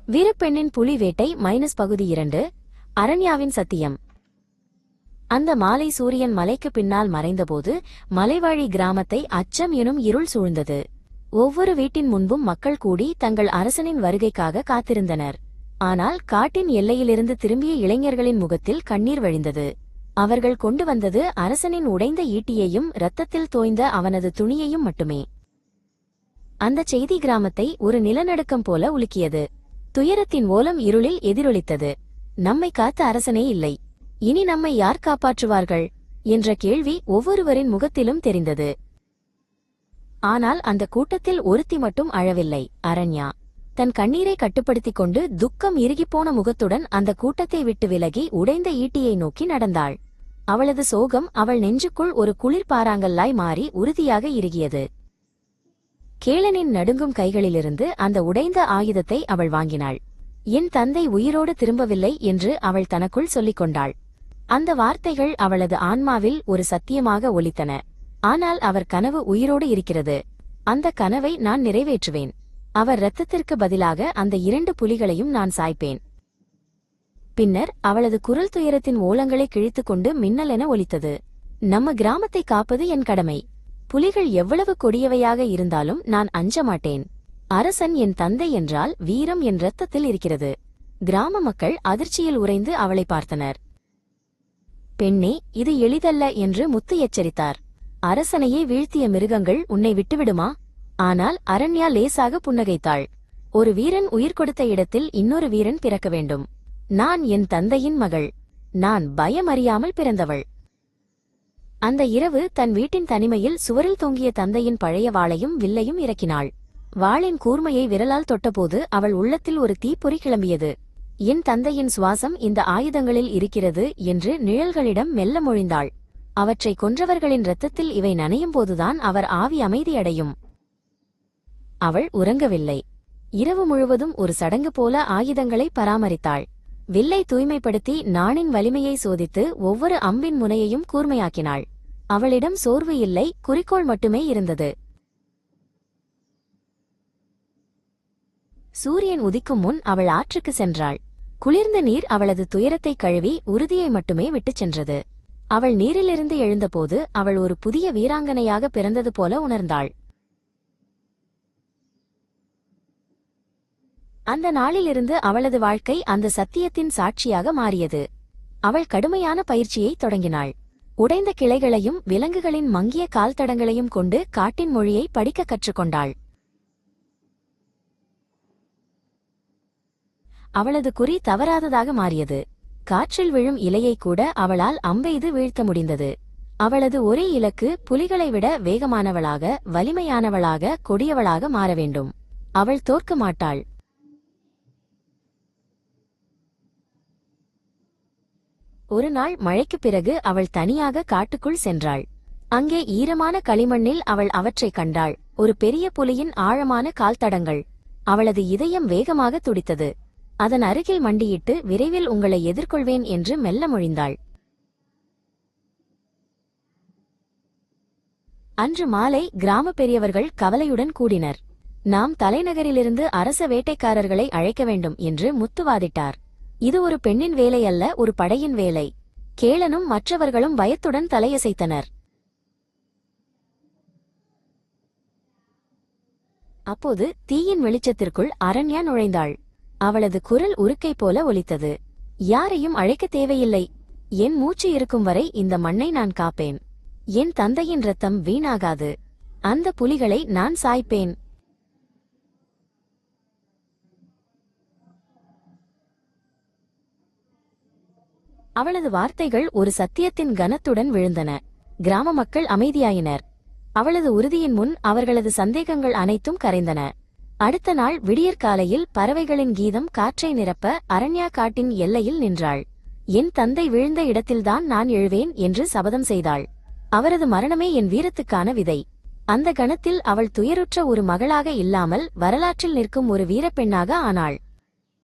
வீரப்பெண்ணின் புலி வேட்டை பகுதி 2. அரண்யாவின் சத்தியம். அந்த மாலை சூரியன் மலைக்கு பின்னால் மறைந்தபோது மலைவாழி கிராமத்தை அச்சம் எனும் இருள் சூழ்ந்தது. ஒவ்வொரு வீட்டின் முன்பும் மக்கள் கூடி தங்கள் அரசனின் வருகைக்காக காத்திருந்தனர். ஆனால் காட்டின் எல்லையிலிருந்து திரும்பிய இளைஞர்களின் முகத்தில் கண்ணீர் வழிந்தது. அவர்கள் கொண்டு வந்தது அரசனின் உடைந்த ஈட்டியையும் இரத்தத்தில் தோய்ந்த அவனது துணியையும் மட்டுமே. அந்த செய்தி கிராமத்தை ஒரு நிலநடுக்கம் போல உலுக்கியது. துயரத்தின் ஓலம் இருளில் எதிரொலித்தது. நம்மை காத்த அரசனே இல்லை, இனி நம்மை யார் காப்பாற்றுவார்கள் என்ற கேள்வி ஒவ்வொருவரின் முகத்திலும் தெரிந்தது. ஆனால் அந்த கூட்டத்தில் ஒருத்தி மட்டும் அழவில்லை, அரண்யா. தன் கண்ணீரை கட்டுப்படுத்திக் கொண்டு துக்கம் இறுகிப்போன முகத்துடன் அந்த கூட்டத்தை விட்டு விலகி உடைந்த ஈட்டியை நோக்கி நடந்தாள். அவளது சோகம் அவள் நெஞ்சுக்குள் ஒரு குளிர்பாறாங்கல்லாய் மாறி உறுதியாக இறுகியது. கேளனின் நடுங்கும் கைகளிலிருந்து அந்த உடைந்த ஆயுதத்தை அவள் வாங்கினாள். என் தந்தை உயிரோடு திரும்பவில்லை என்று அவள் தனக்குள் சொல்லிக் கொண்டாள். அந்த வார்த்தைகள் அவளது ஆன்மாவில் ஒரு சத்தியமாக ஒலித்தன. ஆனால் அவர் கனவு உயிரோடு இருக்கிறது. அந்த கனவை நான் நிறைவேற்றுவேன். அவர் இரத்தத்திற்கு பதிலாக அந்த 2 புலிகளையும் நான் சாய்ப்பேன். பின்னர் அவளது குரல் துயரத்தின் ஓலங்களை கிழித்துக்கொண்டு மின்னலென ஒலித்தது. நம்ம கிராமத்தை காப்பது என் கடமை. புலிகள் எவ்வளவு கொடியவையாக இருந்தாலும் நான் அஞ்ச மாட்டேன். அரசன் என் தந்தை என்றால் வீரம் என் இரத்தத்தில் இருக்கிறது. கிராம மக்கள் அதிர்ச்சியில் உறைந்து அவளை பார்த்தனர். பெண்ணே, இது எளிதல்ல என்று முத்து எச்சரித்தார். அரசனையே வீழ்த்திய மிருகங்கள் உன்னை விட்டுவிடுமா? ஆனால் அரண்யா லேசாக புன்னகைத்தாள். ஒரு வீரன் உயிர் கொடுத்த இடத்தில் இன்னொரு வீரன் பிறக்க வேண்டும். நான் என் தந்தையின் மகள். நான் பயமறியாமல் பிறந்தவள். அந்த இரவு தன் வீட்டின் தனிமையில் சுவரில் தொங்கிய தந்தையின் பழைய வாளையும் வில்லையும் இறக்கினாள். வாளின் கூர்மையை விரலால் தொட்டபோது அவள் உள்ளத்தில் ஒரு தீப்பொறி கிளம்பியது. என் தந்தையின் சுவாசம் இந்த ஆயுதங்களில் இருக்கிறது என்று நிழல்களிடம் மெல்ல மொழிந்தாள். அவற்றை கொன்றவர்களின் இரத்தத்தில் இவை நனையும் போதுதான் அவர் ஆவி அமைதியடையும். அவள் உறங்கவில்லை. இரவு முழுவதும் ஒரு சடங்கு போல ஆயுதங்களை பராமரித்தாள். வில்லை தூய்மைப்படுத்தி நாணின் வலிமையை சோதித்து ஒவ்வொரு அம்பின் முனையையும் கூர்மையாக்கினாள். அவளிடம் சோர்வு இல்லை, குறிக்கோள் மட்டுமே இருந்தது. சூரியன் உதிக்கும் முன் அவள் ஆற்றுக்கு சென்றாள். குளிர்ந்த நீர் அவளது துயரத்தை கழுவி உறுதியை மட்டுமே விட்டுச் சென்றது. அவள் நீரிலிருந்து எழுந்தபோது அவள் ஒரு புதிய வீராங்கனையாக பிறந்தது போல உணர்ந்தாள். அந்த நாளிலிருந்து அவளது வாழ்க்கை அந்த சத்தியத்தின் சாட்சியாக மாறியது. அவள் கடுமையான பயிற்சியை தொடங்கினாள். உடைந்த கிளைகளையும் விலங்குகளின் மங்கிய கால்தடங்களையும் கொண்டு காட்டின் மொழியை படிக்க கற்றுக்கொண்டாள். அவளது குறி தவறாததாக மாறியது. காற்றில் விழும் இலையை கூட அவளால் அம்பெய்து வீழ்த்த முடிந்தது. அவளது ஒரே இலக்கு புலிகளை விட வேகமானவளாக, வலிமையானவளாக, கொடியவளாக மாற வேண்டும். அவள் தோற்க மாட்டாள். ஒரு நாள் மழைக்குப் பிறகு அவள் தனியாக காட்டுக்குள் சென்றாள். அங்கே ஈரமான களிமண்ணில் அவள் அவற்றைக் கண்டாள். ஒரு பெரிய புலியின் ஆழமான கால்தடங்கள். அவளது இதயம் வேகமாக துடித்தது. அதன் அருகில் மண்டியிட்டு விரைவில் உங்களை எதிர்கொள்வேன் என்று மெல்ல மொழிந்தாள். அன்று மாலை கிராம பெரியவர்கள் கவலையுடன் கூடினர். நாம் தலைநகரிலிருந்து அரச வேட்டைக்காரர்களை அழைக்க வேண்டும் என்று முத்துவாதிட்டார். இது ஒரு பெண்ணின் வேலை அல்ல, ஒரு படையின் வேலை. கேளனும் மற்றவர்களும் பயத்துடன் தலையசைத்தனர். அப்போது தீயின் வெளிச்சத்திற்குள் அரண்யா நுழைந்தாள். அவளது குரல் உருக்கை போல ஒலித்தது. யாரையும் அழைக்க தேவையில்லை. என் மூச்சு இருக்கும் வரை இந்த மண்ணை நான் காப்பேன். என் தந்தையின் இரத்தம் வீணாகாது. அந்த புலிகளை நான் சாய்ப்பேன். அவளது வார்த்தைகள் ஒரு சத்தியத்தின் கனத்துடன் விழுந்தன. கிராம மக்கள் அமைதியாயினர். அவளது உறுதியின் முன் அவர்களது சந்தேகங்கள் அனைத்தும் கரைந்தன. அடுத்த நாள் விடியற்காலையில் பறவைகளின் கீதம் காற்றை நிரப்ப அரண்யா காட்டின் எல்லையில் நின்றாள். என் தந்தை விழுந்த இடத்தில்தான் நான் எழுவேன் என்று சபதம் செய்தாள். அவரது மரணமே என் வீரத்துக்கான விதை. அந்த கணத்தில் அவள் துயருற்ற ஒரு மகளாக இல்லாமல் வரலாற்றில் நிற்கும் ஒரு வீரப்பெண்ணாக ஆனாள்.